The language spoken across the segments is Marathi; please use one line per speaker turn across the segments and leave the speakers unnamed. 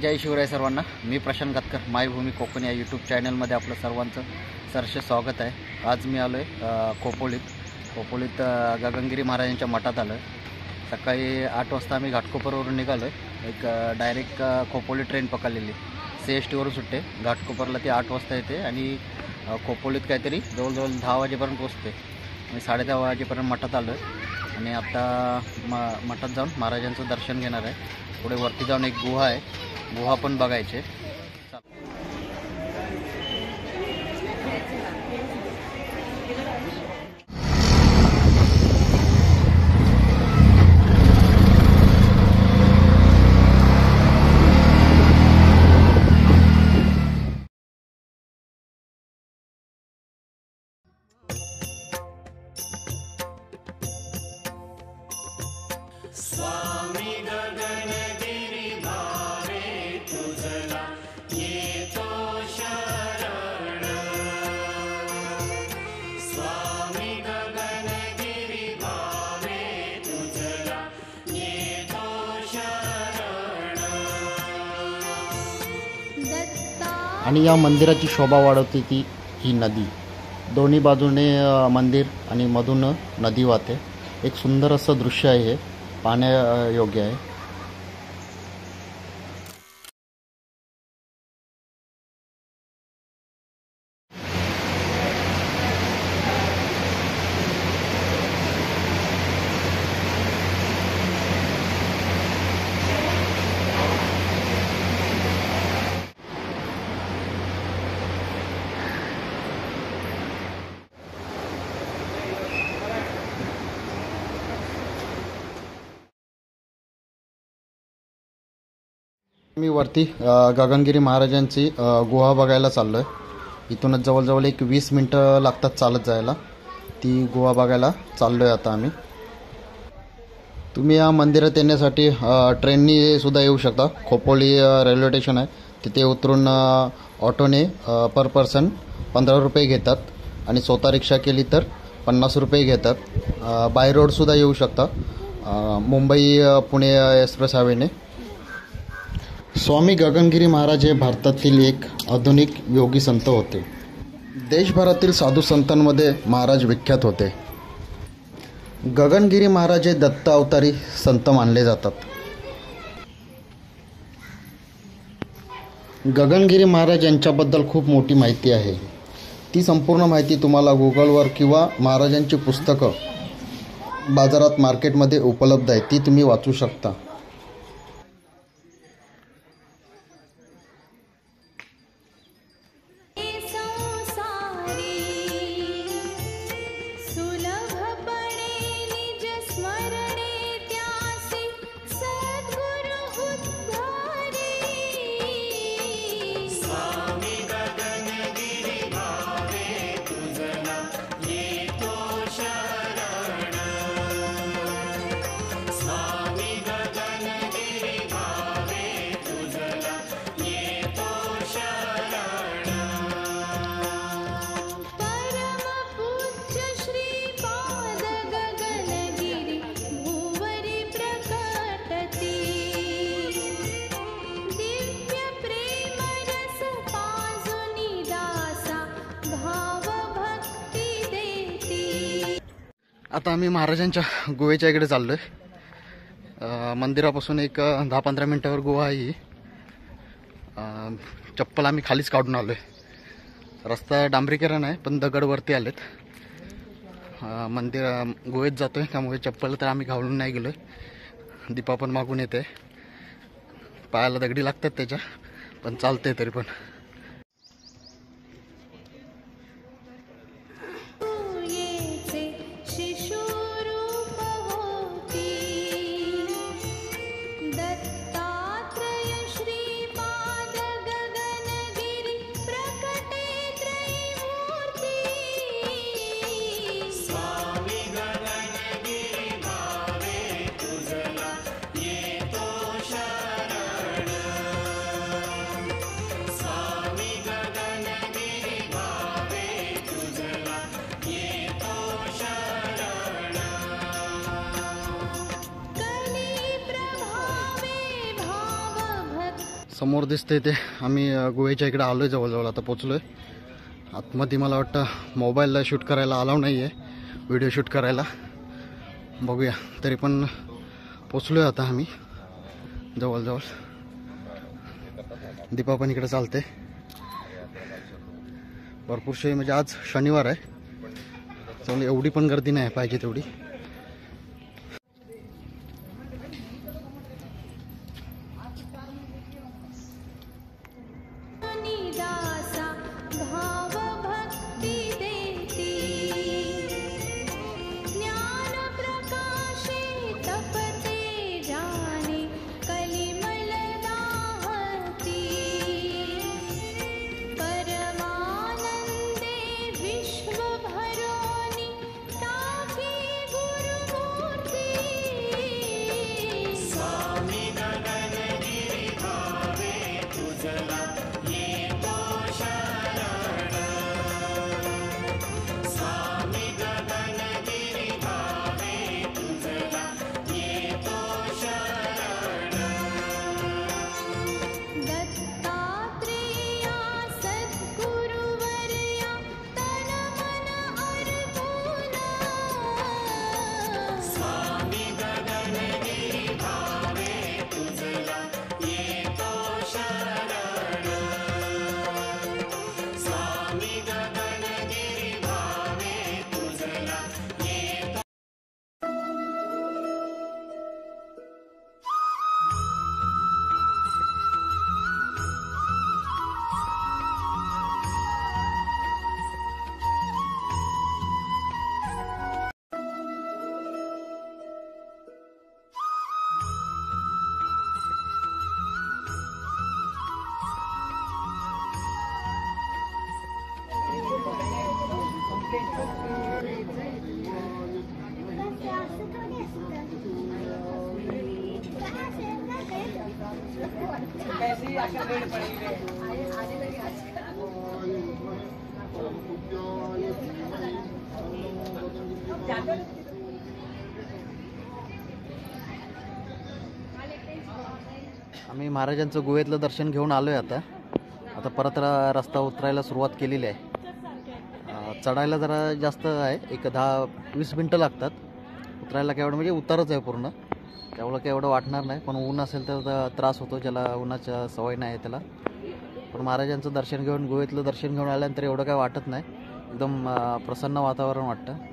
जय शिवराय सर्वांना। मी प्रशांत गातकर, मायभूमी कोकण या यूट्यूब चॅनलमध्ये आपलं सर्वांचं सहर्ष स्वागत आहे। आज मी आलो आहे खोपोलीत गगनगिरी महाराजांच्या मठात आलो आहे। सकाळी 8 वाजता आम्ही घाटकोपरवरून निघालो आहे। एक डायरेक्ट खोपोली ट्रेन पकडलेली, CSTवरून सुटते घाटकोपरला, ती 8 वाजता येते आणि खोपोलीत काहीतरी जवळजवळ 10 वाजेपर्यंत पोचते। मी 10:30 वाजेपर्यंत मठात आलो आहे आणि आता मठात जाऊन महाराजांचं दर्शन घेणार आहे। पुढे वरती जाऊन एक गुहा आहे, गुहा पण बघायचे।
स्वामी गगनगिरी भावे तुझला येतो शरण। स्वामी गगनगिरी भावे तुझला येतो शरण।
आणि या मंदिराची शोभा वाढवते ती ही नदी। दोन्ही बाजूने मंदिर आणि मधून नदी वाहते। एक सुंदर असं दृश्य आहे, हे पाहण्यायोग्य आहे। मी वरती गगनगिरी महाराजांची गुहा बघायला चाललो आहे। इथूनच जवळजवळ एक 20 मिनटं लागतात चालत जायला। ती गुहा बघायला चाललो आहे आता आम्ही। तुम्ही या मंदिरात येण्यासाठी ट्रेननी सुद्धा येऊ शकता। खोपोली रेल्वे स्टेशन आहे, तिथे उतरून ऑटोने पर पर्सन 15 रुपये घेतात आणि स्वतः रिक्षा केली तर 50 रुपये घेतात। बाय रोडसुद्धा येऊ शकता, मुंबई पुणे एक्सप्रेस हायवेने। स्वामी गगनगिरी महाराज हे भारतातील एक आधुनिक योगी संत होते। देशभरातील साधू संतांमध्ये महाराज विख्यात होते। गगनगिरी महाराज हे दत्त अवतारी संत मानले जातात। गगनगिरी महाराज यांच्याबद्दल खूप मोठी माहिती आहे। ती संपूर्ण माहिती तुम्हाला गुगलवर किंवा महाराजांची पुस्तकं बाजारात मार्केटमध्ये उपलब्ध आहे, ती तुम्ही वाचू शकता। आता आम्ही महाराजांच्या गुहेच्या इकडे चाललो आहे। मंदिरापासून एक 10-15 मिनटावर गुहा आहे। चप्पल आम्ही खालीच काढून आलो आहे। रस्ता डांबरीकरण आहे, पण दगडवरती आलेत। मंदिर गुहेत जातोय, त्यामुळे चप्पल तर आम्ही घालून नाही गेलो आहे। दीपा पण मागून येते, पायाला दगडी लागतात त्याच्या, पण चालते तरी पण।
स्वामी
समोर दिसते ते आम्ही गोव्याच्या इकडे आलोय, जवळजवळ आता पोचलोय. आतमध्ये मला वाटतं मोबाईलला शूट करायला अलाव नाही आहे, व्हिडिओ शूट करायला. बघूया, तरी पण पोचलोय आता आम्ही जवळजवळ. दीपा पण इकडे चालते. भरपूरशी म्हणजे आज शनिवार आहे, त्यामुळे एवढी पण गर्दी नाही पाहिजे तेवढी. आम्ही महाराजांचं गोव्यातलं दर्शन घेऊन आलोय. आता परत रस्ता उतरायला सुरुवात केलेली आहे. चढायला जरा जास्त आहे, एक 10-20 मिनटं लागतात. उतरायला काय एवढं म्हणजे उतारच आहे पूर्ण, त्यामुळं काय एवढं वाटणार नाही. पण ऊन असेल तर त्रास होतो, ज्याला उन्हाच्या सवय नाही आहे त्याला. पण महाराजांचं दर्शन घेऊन, गोव्यातलं दर्शन घेऊन आल्यानंतर एवढं काय वाटत नाही, एकदम प्रसन्न वातावरण वाटतं.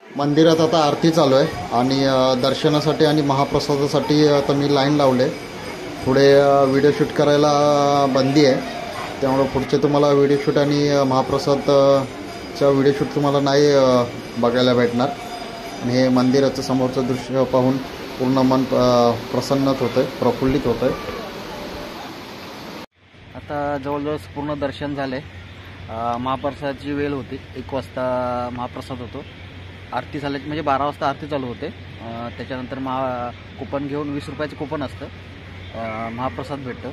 मंदिरात आता आरती चालू आहे आणि दर्शनासाठी आणि महाप्रसादासाठी आता मी लाईन लावले. पुढे व्हिडिओ शूट करायला बंदी आहे, त्यामुळे पुढचे तुम्हाला व्हिडिओ शूट आणि महाप्रसादचा व्हिडिओ शूट तुम्हाला नाही बघायला भेटणार. आणि हे मंदिराचं समोरचं दृश्य पाहून पूर्ण मन प्रसन्नत होतं, प्रफुल्लित होतं. आता जवळजवळ पूर्ण दर्शन झाले. महाप्रसादाची वेळ होती, 1 वाजता महाप्रसाद होतो. आरती झाली म्हणजे 12 वाजता आरती चालू होते. त्याच्यानंतर कुपन घेऊन 20 रुपयाचं कुपन असतं, महाप्रसाद भेटतं.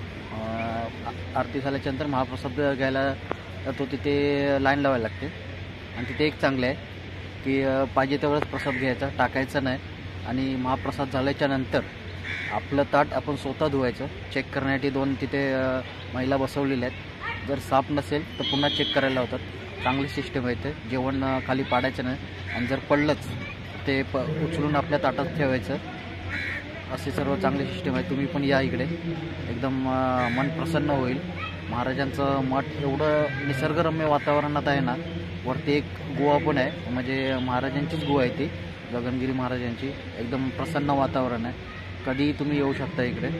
आरती झाल्याच्यानंतर महाप्रसाद घ्यायला तो तिथे लाईन लावायला लागते. आणि तिथे एक चांगलं आहे की पाहिजे तेवढंच प्रसाद घ्यायचा, टाकायचं नाही. आणि महाप्रसाद झाल्याच्यानंतर आपलं ताट आपण स्वतः धुवायचं. चेक करण्यासाठी 2 तिथे महिला बसवलेल्या आहेत. जर साफ नसेल तर पुन्हा चेक करायला लावतात. चांगली सिस्टम आहे ते. जेवण खाली पाडायचं नाही, आणि जर पडलंच ते उचलून आपल्या ताटात ठेवायचं. असे सर्व चांगली सिस्टम आहे. तुम्ही पण या इकडे, एकदम मन प्रसन्न होईल. महाराजांचं मठ एवढं निसर्गरम्य वातावरणात आहे ना. वरती एक गुहा पण आहे, म्हणजे महाराजांचीच गुहा आहे ती, गगनगिरी महाराजांची. एकदम प्रसन्न वातावरण आहे. कधी तुम्ही येऊ शकता इकडे.